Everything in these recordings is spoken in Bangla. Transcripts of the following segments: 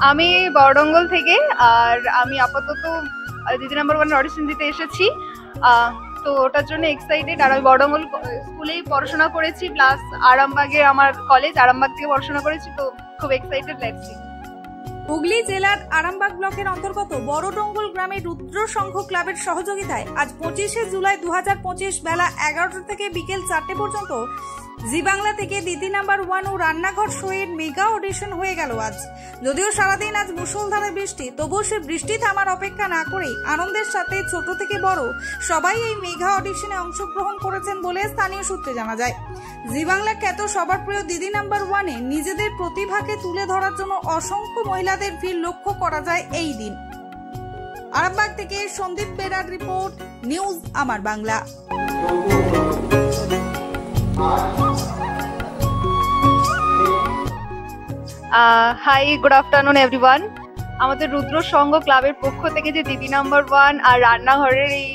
আমি বড়ডঙ্গল থেকে, আর আমি আপাতত দিদি নাম্বার 1 অডিশন দিতে এসেছি। তো ওটার জন্য এক্সাইটেড। আর আমি বড়ডঙ্গল স্কুলেই পড়াশোনা করেছি, প্লাস আরামবাগে আমার কলেজ, আরামবাগ থেকে পড়াশোনা করেছি, তো খুব এক্সাইটেড লাগছে। হুগলি জেলার আরামবাগ ব্লকের অন্তর্গত বড়ডঙ্গল গ্রামের রুদ্র সংঘ ক্লাবের সহযোগিতায় আজ 25শে জুলাই 2025 বেলা 11টা থেকে বিকেল 4টে পর্যন্ত জি বাংলা থেকে দিদি নাম্বার 1 ও রান্নাঘর শোয়ের মেগা অডিশন হয়ে গেল আজ। যদিও সারাদিন আজ মুষলধারে বৃষ্টি, তবুও সে বৃষ্টি থামার অপেক্ষা না করে আনন্দের সাথে ছোট থেকে বড় সবাই এই মেগা অডিশনে অংশগ্রহণ করেছেন বলে স্থানীয় সূত্রে জানা যায়। জি বাংলা খ্যাত সবার প্রিয় দিদি নাম্বার 1-এ নিজেদের প্রতিভাকে তুলে ধরার জন্য অসংখ্য মহিলাদের ভিড় লক্ষ্য করা যায় এই দিন। আরামবাগ থেকে Sandeep বেরার report, news Amar Bangla. Hi, good afternoon everyone. আমাদের রুদ্র সংঘ ক্লাবের পক্ষ থেকে যে দিদি নাম্বার 1 আর রান্নাঘরের এই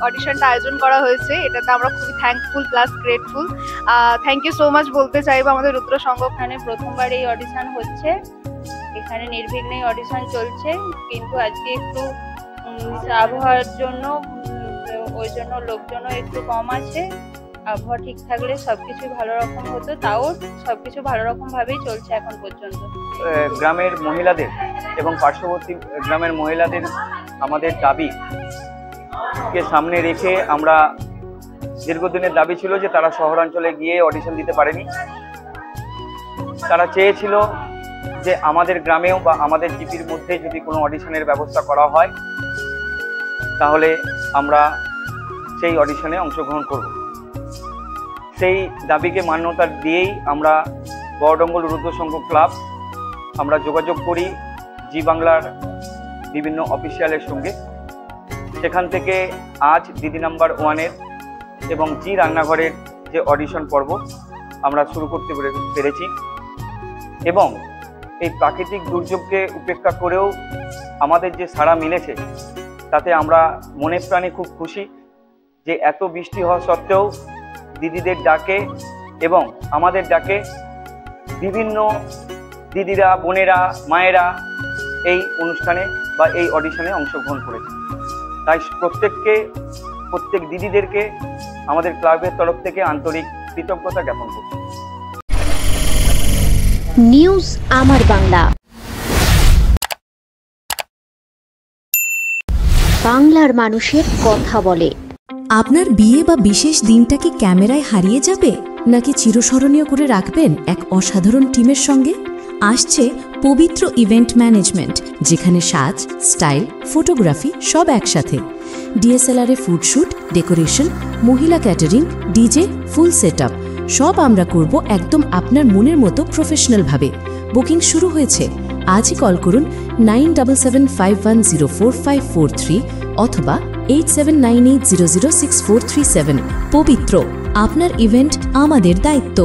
অডিশনটা আয়োজন করা হয়েছে, এটাতে আমরা খুবই thankful plus grateful. Thank you so much বলতে চাইবো আমাদের রুদ্র সংঘ। এখানে প্রথমবার এই অডিশন হচ্ছে, এখানে নির্বিঘ্নে অডিশন চলছে, কিন্তু আজকে একটু আবহাওয়ার জন্য ওই জন্য লোকজনও একটু কম আছে। আবহাওয়া ঠিক থাকলে সবকিছু ভালো রকম হতো, তাও সবকিছু ভালো রকম ভাবেই চলছে এখন পর্যন্ত। গ্রামের মহিলাদের এবং পার্শ্ববর্তী গ্রামের মহিলাদের আমাদের দাবিকে সামনে রেখে আমরা দীর্ঘদিনের দাবি ছিল যে তারা শহরাঞ্চলে গিয়ে অডিশন দিতে পারেনি। তারা চেয়েছিল যে আমাদের গ্রামেও বা আমাদের জিপির মধ্যে যদি কোনো অডিশনের ব্যবস্থা করা হয় তাহলে আমরা সেই অডিশনে অংশগ্রহণ করব। সেই দাবিকে মান্যতা দিয়েই আমরা বড়ডঙ্গল রুদ্র সংঘ ক্লাব আমরা যোগাযোগ করি জি বাংলার বিভিন্ন অফিসিয়ালের সঙ্গে। সেখান থেকে আজ দিদি নাম্বার 1-এর এবং জি রান্নাঘরের যে অডিশন পর্ব আমরা শুরু করতে পেরেছি। এবং এই প্রাকৃতিক দুর্যোগকে উপেক্ষা করেও আমাদের যে সাড়া মিলেছে তাতে আমরা মনে প্রাণে খুব খুশি যে এত বৃষ্টি হওয়া সত্ত্বেও দিদিদের ডাকে এবং আমাদের ডাকে বিভিন্ন দিদিরা, বোনেরা, মায়েরা এই অনুষ্ঠানে বা এই অডিশনে অংশগ্রহণ করেছে। তাই প্রত্যেক দিদিদেরকে আমাদের ক্লাবের তরফ থেকে আন্তরিক কৃতজ্ঞতা জ্ঞাপন করছি। নিউজ আমার বাংলা, বাংলার মানুষের কথা বলে। আপনার বিয়ে বা বিশেষ দিনটা কি ক্যামেরায় হারিয়ে যাবে, নাকি চিরস্মরণীয় করে রাখবেন এক অসাধারণ টিমের সঙ্গে? আসছে পবিত্র ইভেন্ট ম্যানেজমেন্ট, যেখানে সাজ, স্টাইল, ফটোগ্রাফি সব একসাথে। ডিএসএলআরে ফুডশুট, ডেকোরেশন, মহিলা ক্যাটারিং, ডিজে, ফুল সেটআপ সব আমরা করব একদম আপনার মনের মতো প্রফেশনালভাবে। বুকিং শুরু হয়েছে। আজই কল করুন 9775104543 অথবা 8798006437। পবিত্র, আপনার ইভেন্ট আমাদের দায়িত্ব।